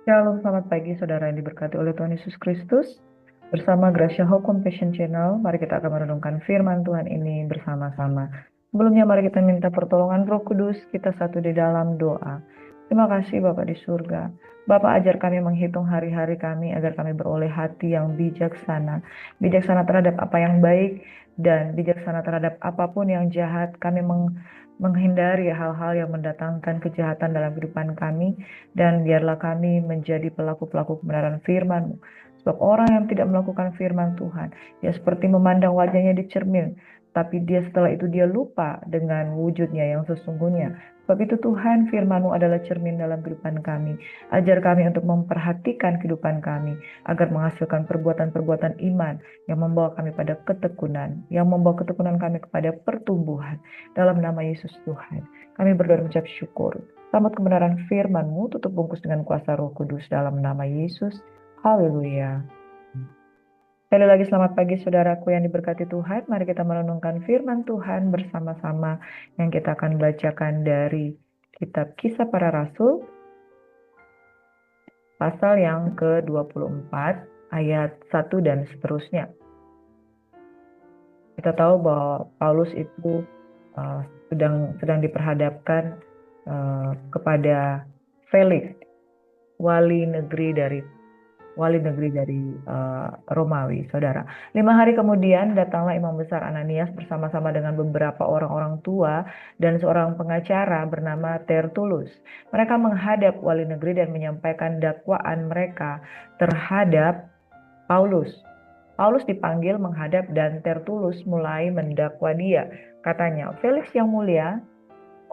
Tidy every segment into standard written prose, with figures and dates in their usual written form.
Shalom, selamat pagi saudara yang diberkati oleh Tuhan Yesus Kristus. Bersama Gracia Hope Compassion Channel, mari kita akan merenungkan firman Tuhan ini bersama-sama. Sebelumnya mari kita minta pertolongan Roh Kudus, kita satu di dalam doa. Terima kasih Bapak di surga. Bapak ajar kami menghitung hari-hari kami agar kami beroleh hati yang bijaksana. Bijaksana terhadap apa yang baik dan bijaksana terhadap apapun yang jahat. Kami menghindari hal-hal yang mendatangkan kejahatan dalam kehidupan kami. Dan biarlah kami menjadi pelaku-pelaku kebenaran firman-Mu. Sebab orang yang tidak melakukan firman Tuhan, dia seperti memandang wajahnya di cermin, tapi setelah itu dia lupa dengan wujudnya yang sesungguhnya. Sebab itu Tuhan, firman-Mu adalah cermin dalam kehidupan kami. Ajar kami untuk memperhatikan kehidupan kami, agar menghasilkan perbuatan-perbuatan iman yang membawa kami pada ketekunan, yang membawa ketekunan kami kepada pertumbuhan. Dalam nama Yesus Tuhan, kami berdoa mengucap syukur. Sambut kebenaran firman-Mu, tutup bungkus dengan kuasa Roh Kudus dalam nama Yesus. Haleluya. Sekali lagi selamat pagi saudaraku yang diberkati Tuhan. Mari kita merenungkan firman Tuhan bersama-sama yang kita akan bacakan dari kitab Kisah Para Rasul, pasal yang ke-24, ayat 1 dan seterusnya. Kita tahu bahwa Paulus itu sedang diperhadapkan kepada Felix, wali negeri dari Romawi, saudara. 5 hari kemudian datanglah Imam Besar Ananias bersama-sama dengan beberapa orang-orang tua dan seorang pengacara bernama Tertulus. Mereka menghadap wali negeri dan menyampaikan dakwaan mereka terhadap Paulus. Paulus dipanggil menghadap dan Tertulus mulai mendakwa dia. Katanya, Felix yang mulia,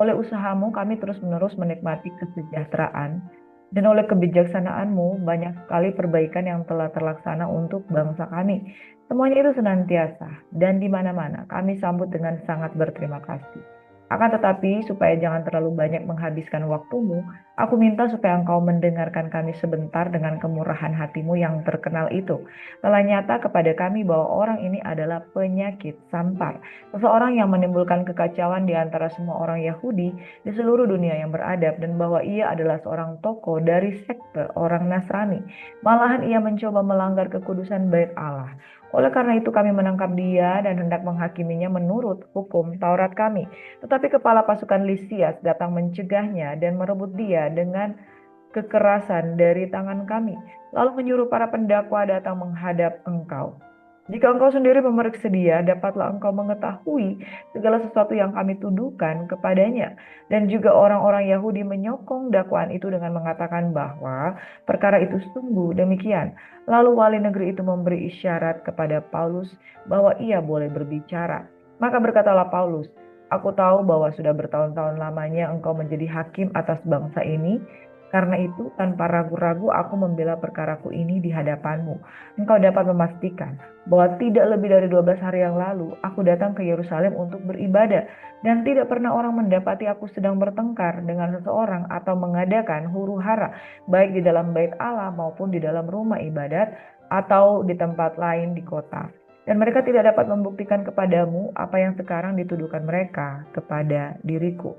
oleh usahamu kami terus-menerus menikmati kesejahteraan, dan oleh kebijaksanaanmu banyak sekali perbaikan yang telah terlaksana untuk bangsa kami. Semuanya itu senantiasa dan di mana-mana kami sambut dengan sangat berterima kasih. Akan tetapi supaya jangan terlalu banyak menghabiskan waktumu, aku minta supaya engkau mendengarkan kami sebentar dengan kemurahan hatimu yang terkenal itu. Telah nyata kepada kami bahwa orang ini adalah penyakit sampar, seseorang yang menimbulkan kekacauan di antara semua orang Yahudi di seluruh dunia yang beradab, dan bahwa ia adalah seorang tokoh dari sekte orang Nasrani. Malahan ia mencoba melanggar kekudusan bait Allah. Oleh karena itu kami menangkap dia dan hendak menghakiminya menurut hukum Taurat kami. Tetapi kepala pasukan Lisias datang mencegahnya dan merebut dia dengan kekerasan dari tangan kami, lalu menyuruh para pendakwa datang menghadap engkau. Jika engkau sendiri memeriksa dia, dapatlah engkau mengetahui segala sesuatu yang kami tuduhkan kepadanya. Dan juga orang-orang Yahudi menyokong dakwaan itu dengan mengatakan bahwa perkara itu sungguh demikian. Lalu wali negeri itu memberi isyarat kepada Paulus bahwa ia boleh berbicara. Maka berkatalah Paulus, aku tahu bahwa sudah bertahun-tahun lamanya engkau menjadi hakim atas bangsa ini. Karena itu tanpa ragu-ragu aku membela perkaraku ini di hadapanmu. Engkau dapat memastikan bahwa tidak lebih dari 12 hari yang lalu aku datang ke Yerusalem untuk beribadah, dan tidak pernah orang mendapati aku sedang bertengkar dengan seseorang atau mengadakan huru-hara, baik di dalam bait Allah maupun di dalam rumah ibadat atau di tempat lain di kota. Dan mereka tidak dapat membuktikan kepadamu apa yang sekarang dituduhkan mereka kepada diriku.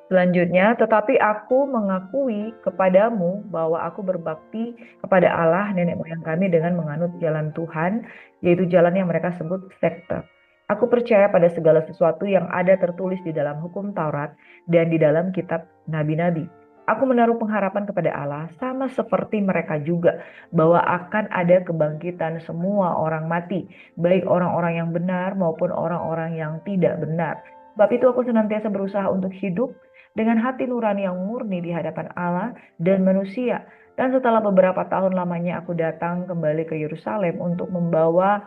Selanjutnya, tetapi aku mengakui kepadamu bahwa aku berbakti kepada Allah nenek moyang kami dengan menganut jalan Tuhan, yaitu jalan yang mereka sebut sekte. Aku percaya pada segala sesuatu yang ada tertulis di dalam hukum Taurat dan di dalam kitab nabi-nabi. Aku menaruh pengharapan kepada Allah sama seperti mereka juga, bahwa akan ada kebangkitan semua orang mati, baik orang-orang yang benar maupun orang-orang yang tidak benar. Sebab itu aku senantiasa berusaha untuk hidup dengan hati nurani yang murni di hadapan Allah dan manusia. Dan setelah beberapa tahun lamanya aku datang kembali ke Yerusalem untuk membawa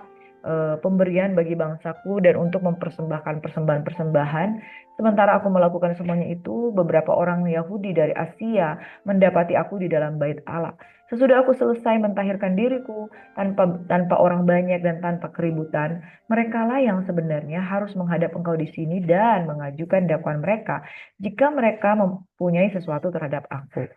pemberian bagi bangsaku dan untuk mempersembahkan persembahan-persembahan. Sementara aku melakukan semuanya itu, beberapa orang Yahudi dari Asia mendapati aku di dalam bait Allah. Sesudah aku selesai mentahirkan diriku tanpa orang banyak dan tanpa keributan, merekalah yang sebenarnya harus menghadap engkau di sini dan mengajukan dakwaan mereka jika mereka mempunyai sesuatu terhadap aku.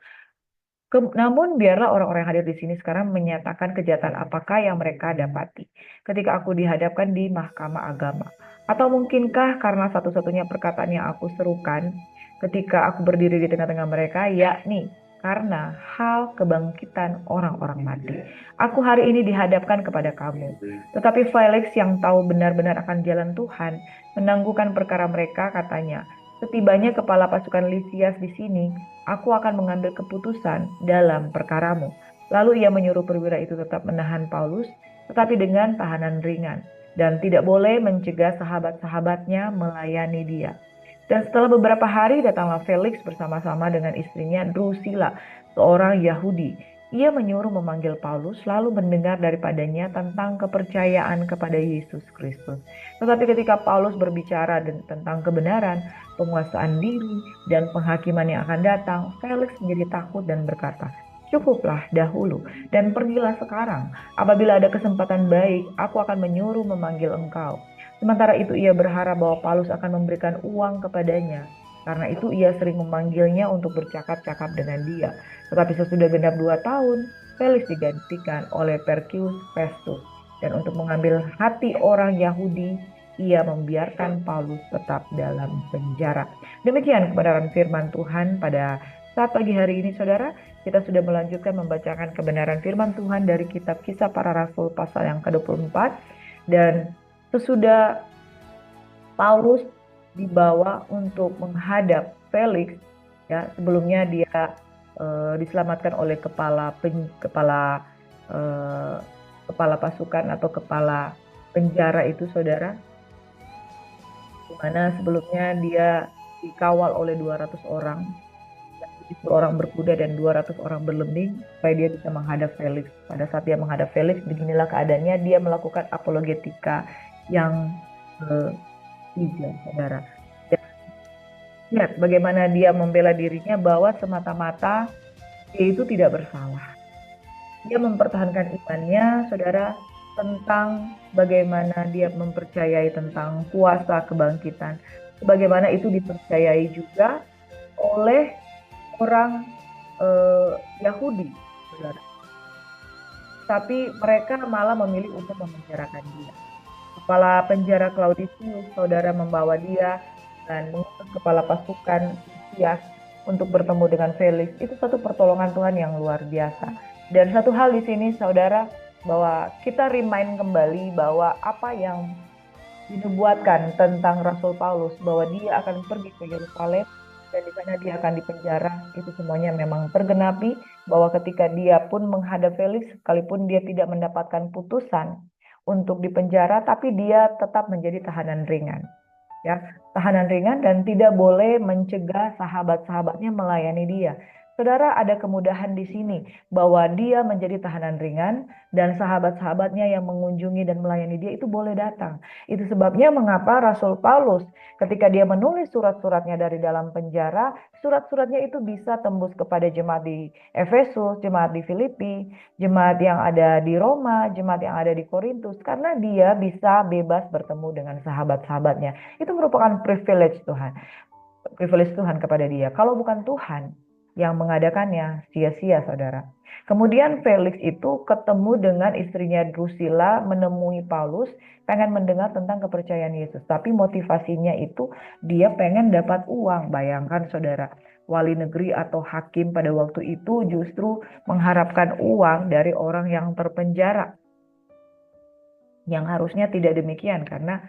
Namun biarlah orang-orang yang hadir di sini sekarang menyatakan kejahatan apakah yang mereka dapati ketika aku dihadapkan di mahkamah agama. Atau mungkinkah karena satu-satunya perkataan yang aku serukan ketika aku berdiri di tengah-tengah mereka, yakni karena hal kebangkitan orang-orang mati. Aku hari ini dihadapkan kepada kamu. Tetapi Felix yang tahu benar-benar akan jalan Tuhan, menangguhkan perkara mereka, katanya, setibanya kepala pasukan Lisias di sini, aku akan mengambil keputusan dalam perkaramu. Lalu ia menyuruh perwira itu tetap menahan Paulus, tetapi dengan tahanan ringan, dan tidak boleh mencegah sahabat-sahabatnya melayani dia. Dan setelah beberapa hari datanglah Felix bersama-sama dengan istrinya Drusilla, seorang Yahudi. Ia menyuruh memanggil Paulus lalu mendengar daripadanya tentang kepercayaan kepada Yesus Kristus. Tetapi ketika Paulus berbicara tentang kebenaran, penguasaan diri, dan penghakiman yang akan datang, Felix menjadi takut dan berkata, "Cukuplah dahulu dan pergilah sekarang. Apabila ada kesempatan baik, aku akan menyuruh memanggil engkau." Sementara itu ia berharap bahwa Paulus akan memberikan uang kepadanya. Karena itu ia sering memanggilnya untuk bercakap-cakap dengan dia. Tetapi sesudah genap 2 tahun, Felix digantikan oleh Perkius Festus. Dan untuk mengambil hati orang Yahudi, ia membiarkan Paulus tetap dalam penjara. Demikian kebenaran firman Tuhan pada saat pagi hari ini, saudara. Kita sudah melanjutkan membacakan kebenaran firman Tuhan dari kitab Kisah Para Rasul pasal yang ke-24. Dan sesudah Paulus dibawa untuk menghadap Felix, ya sebelumnya dia diselamatkan oleh kepala pasukan atau kepala penjara itu, saudara, di mana sebelumnya dia dikawal oleh 200 orang, 1 orang berkuda dan 200 orang berlembing supaya dia bisa menghadap Felix. Pada saat dia menghadap Felix, beginilah keadaannya, dia melakukan apologetika yang ketiga, saudara. Dan lihat bagaimana dia membela dirinya bahwa semata-mata dia itu tidak bersalah. Dia mempertahankan imannya, saudara, tentang bagaimana dia mempercayai tentang kuasa kebangkitan. Sebagaimana itu dipercayai juga oleh orang Yahudi, saudara. Tapi mereka malah memilih untuk memenjarakan dia. Kepala penjara Claudius, saudara, membawa dia dan mengutus kepala pasukan Lisias untuk bertemu dengan Felix. Itu satu pertolongan Tuhan yang luar biasa. Dan satu hal di sini, saudara, bahwa kita remind kembali bahwa apa yang dinubuatkan tentang Rasul Paulus, bahwa dia akan pergi ke Yerusalem dan di sana dia akan dipenjara, itu semuanya memang tergenapi, bahwa ketika dia pun menghadap Felix, sekalipun dia tidak mendapatkan putusan untuk dipenjara, tapi dia tetap menjadi tahanan ringan. Ya, tahanan ringan dan tidak boleh mencegah sahabat-sahabatnya melayani dia. Saudara, ada kemudahan di sini bahwa dia menjadi tahanan ringan dan sahabat-sahabatnya yang mengunjungi dan melayani dia itu boleh datang. Itu sebabnya mengapa Rasul Paulus ketika dia menulis surat-suratnya dari dalam penjara, surat-suratnya itu bisa tembus kepada jemaat di Efesus, jemaat di Filipi, jemaat yang ada di Roma, jemaat yang ada di Korintus, karena dia bisa bebas bertemu dengan sahabat-sahabatnya. Itu merupakan privilege Tuhan kepada dia. Kalau bukan Tuhan yang mengadakannya, sia-sia, saudara. Kemudian Felix itu ketemu dengan istrinya Drusilla, menemui Paulus, pengen mendengar tentang kepercayaan Yesus. Tapi motivasinya itu dia pengen dapat uang. Bayangkan, saudara, wali negeri atau hakim pada waktu itu justru mengharapkan uang dari orang yang terpenjara. Yang harusnya tidak demikian, karena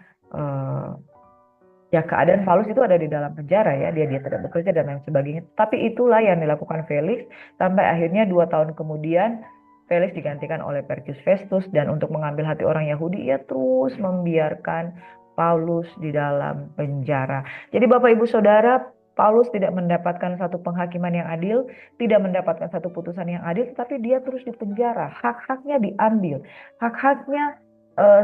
ya keadaan Paulus itu ada di dalam penjara, ya, dia tidak bekerja dan lain sebagainya. Tapi itulah yang dilakukan Felix sampai akhirnya 2 tahun kemudian Felix digantikan oleh Perkius Festus, dan untuk mengambil hati orang Yahudi ia terus membiarkan Paulus di dalam penjara. Jadi Bapak Ibu Saudara, Paulus tidak mendapatkan satu penghakiman yang adil, tidak mendapatkan satu putusan yang adil, tapi dia terus dipenjara, hak-haknya diambil, hak-haknya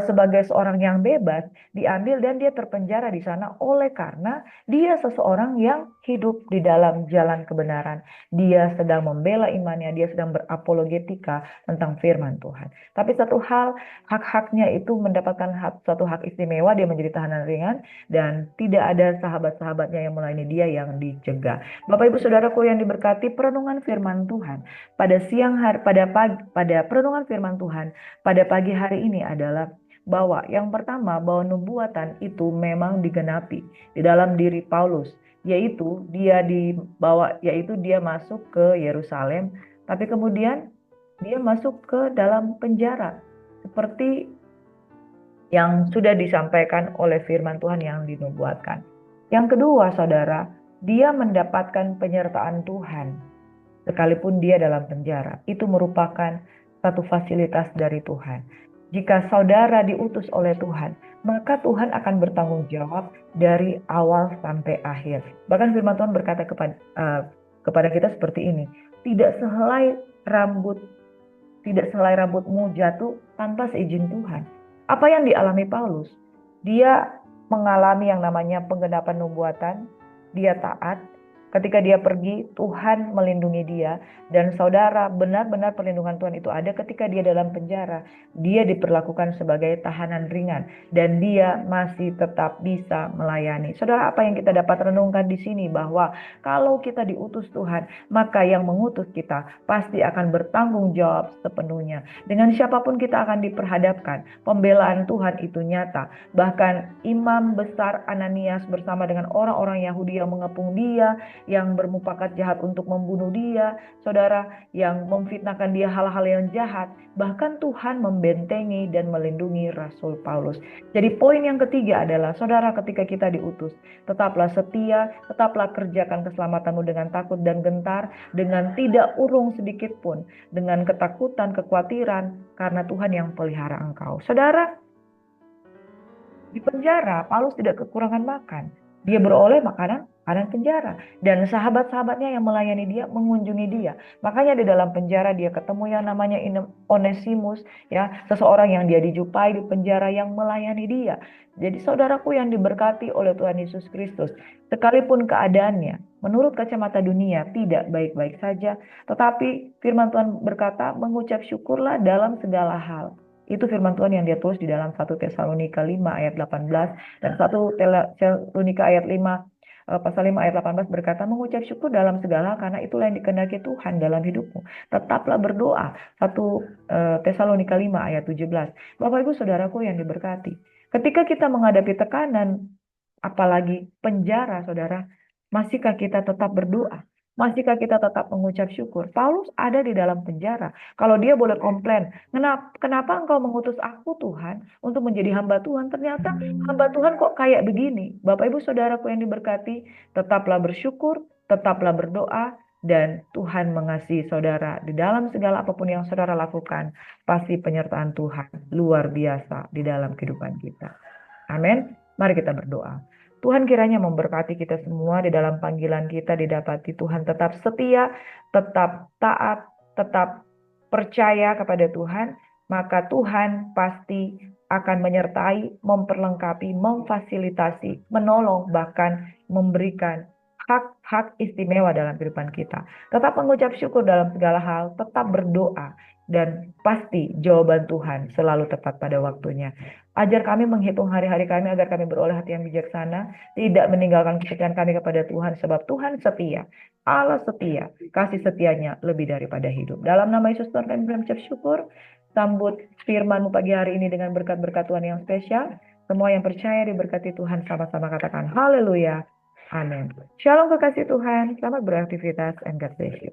sebagai seorang yang bebas diambil, dan dia terpenjara di sana oleh karena dia seseorang yang hidup di dalam jalan kebenaran. Dia sedang membela imannya, dia sedang berapologetika tentang firman Tuhan. Tapi satu hal, hak-haknya itu mendapatkan satu hak istimewa, dia menjadi tahanan ringan dan tidak ada sahabat-sahabatnya yang melayani dia yang dicegah. Bapak Ibu Saudaraku yang diberkati, perenungan firman Tuhan pada siang hari, pada perenungan firman Tuhan pada pagi hari ini adalah bahwa yang pertama, bahwa nubuatan itu memang digenapi di dalam diri Paulus, yaitu dia masuk ke Yerusalem, tapi kemudian dia masuk ke dalam penjara seperti yang sudah disampaikan oleh firman Tuhan yang dinubuatkan. Yang kedua, saudara, dia mendapatkan penyertaan Tuhan sekalipun dia dalam penjara. Itu merupakan satu fasilitas dari Tuhan. Jika saudara diutus oleh Tuhan, maka Tuhan akan bertanggung jawab dari awal sampai akhir. Bahkan firman Tuhan berkata kepada kita seperti ini, tidak sehelai rambut tidak selai rambutmu jatuh tanpa seizin Tuhan. Apa yang dialami Paulus? Dia mengalami yang namanya penggenapan nubuatan, dia taat. Ketika dia pergi, Tuhan melindungi dia. Dan saudara, benar-benar perlindungan Tuhan itu ada ketika dia dalam penjara. Dia diperlakukan sebagai tahanan ringan. Dan dia masih tetap bisa melayani. Saudara, apa yang kita dapat renungkan di sini? Bahwa kalau kita diutus Tuhan, maka yang mengutus kita pasti akan bertanggung jawab sepenuhnya. Dengan siapapun kita akan diperhadapkan. Pembelaan Tuhan itu nyata. Bahkan imam besar Ananias bersama dengan orang-orang Yahudi yang mengepung dia, yang bermufakat jahat untuk membunuh dia, saudara, yang memfitnahkan dia hal-hal yang jahat. Bahkan Tuhan membentengi dan melindungi Rasul Paulus. Jadi poin yang ketiga adalah, saudara, ketika kita diutus, tetaplah setia, tetaplah kerjakan keselamatanmu dengan takut dan gentar, dengan tidak urung sedikit pun, dengan ketakutan, kekhawatiran, karena Tuhan yang pelihara engkau. Saudara, di penjara, Paulus tidak kekurangan makan. Dia beroleh makanan penjara. Dan sahabat-sahabatnya yang melayani dia, mengunjungi dia. Makanya di dalam penjara dia ketemu yang namanya Onesimus, ya, seseorang yang dia dijumpai di penjara yang melayani dia. Jadi saudaraku yang diberkati oleh Tuhan Yesus Kristus, sekalipun keadaannya menurut kacamata dunia tidak baik-baik saja, tetapi firman Tuhan berkata, mengucap syukurlah dalam segala hal. Itu firman Tuhan yang dia tulis di dalam 1 Tesalonika 5 ayat 18 dan 1 Tesalonika ayat 5 pasal 5 ayat 18 berkata, mengucap syukur dalam segala karena itulah yang dikehendaki Tuhan dalam hidupmu. Tetaplah berdoa. 1 Tesalonika 5 ayat 17. Bapak Ibu Saudaraku yang diberkati. Ketika kita menghadapi tekanan, apalagi penjara, saudara, masihkah kita tetap berdoa? Masihkah kita tetap mengucap syukur? Paulus ada di dalam penjara. Kalau dia boleh komplain, kenapa engkau mengutus aku Tuhan untuk menjadi hamba Tuhan? Ternyata hamba Tuhan kok kayak begini. Bapak Ibu Saudaraku yang diberkati, tetaplah bersyukur, tetaplah berdoa, dan Tuhan mengasihi saudara. Di dalam segala apapun yang saudara lakukan, pasti penyertaan Tuhan luar biasa di dalam kehidupan kita. Amin. Mari kita berdoa. Tuhan kiranya memberkati kita semua di dalam panggilan kita, didapati Tuhan tetap setia, tetap taat, tetap percaya kepada Tuhan, maka Tuhan pasti akan menyertai, memperlengkapi, memfasilitasi, menolong, bahkan memberikan hak-hak istimewa dalam kehidupan kita. Tetap mengucap syukur dalam segala hal, tetap berdoa, dan pasti jawaban Tuhan selalu tepat pada waktunya. Ajar kami menghitung hari-hari kami agar kami beroleh hati yang bijaksana, tidak meninggalkan kesetiaan kami kepada Tuhan, sebab Tuhan setia, Allah setia, kasih setianya lebih daripada hidup. Dalam nama Yesus Tuhan kami mengucap syukur, sambut firman-Mu pagi hari ini dengan berkat-berkat Tuhan yang spesial. Semua yang percaya diberkati Tuhan, sama-sama katakan haleluya, amin. Shalom kekasih Tuhan, selamat beraktivitas and God bless you.